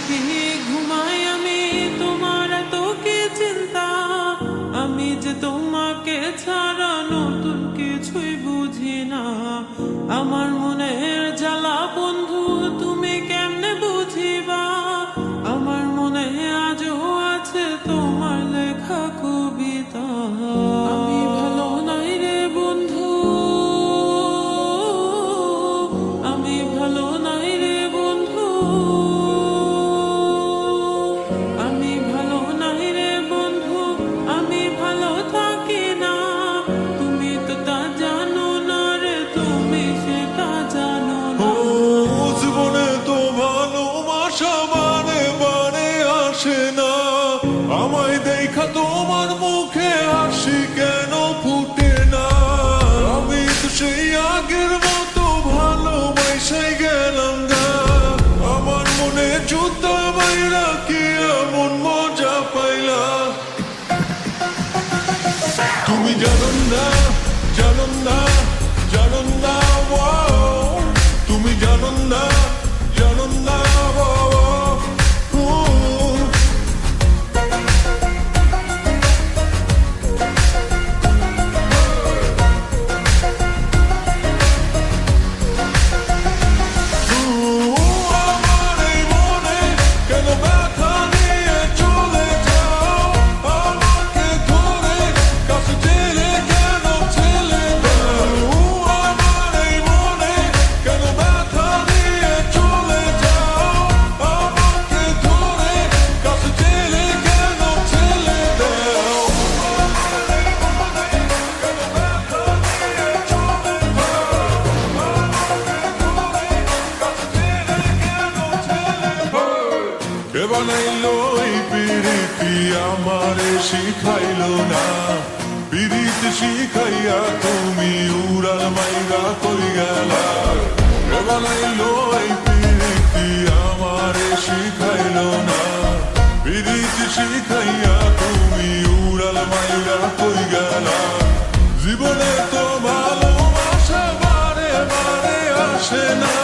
কি ঘুমাই আমি তোমার এত কি চিন্তা, আমি যে তোমাকে ছাড়া নতুন কিছুই বুঝি না। আমার মনের জ্বালা বন্ধু তুমি কেমনে বুঝিবা, আমার মনে আজও আছে তোমার লেখা কবিতা। আমি ভালো নাই রে বন্ধু, আমি ভালো নাই রে বন্ধু, আমি ভালো নাই রে বন্ধু, আমি ভালো থাকি না। তুমি তো তা জানো না রে, তুমি সেটা জানো না। জীবনে তো ভালোবাসা বারে বারে আসে না, আমায় দেখা তোমার মুখে হাসি কেন ফুটে না। আমি তো সেই আগের মতো ভালোবাসাই গেলাম না, আমার মনে জুতা বাইরা কি এমন মজা পাইলা। তুমি জানো না, জানো না, জানো না, তুমি জানো না, জানো না, আমার এই মনে কেন ব্যথা নিয়ে চলে যাও, আমাকে ধরে কাছে ঠেলে কেন ঠেলে দাও। আমার এই মনে কেন ব্যথা নিয়ে চলে যাও, আমাকে ধরে কাছে ঠেলে কেন ঠেলে দাও। কে বানাইলো এই পিরিতি আমারে শিখাইলো না, পিরিতি শিখাইয়া তুমি উড়াল মাইরা কই গেলা। কে বানাইলো এই পিরিতি আমারে শিখাইলো না, পিরিতি শিখাইয়া তুমি উড়াল মাইরা কই গেলা। জীবনে তো ভালোবাসা বারে বারে আসে না,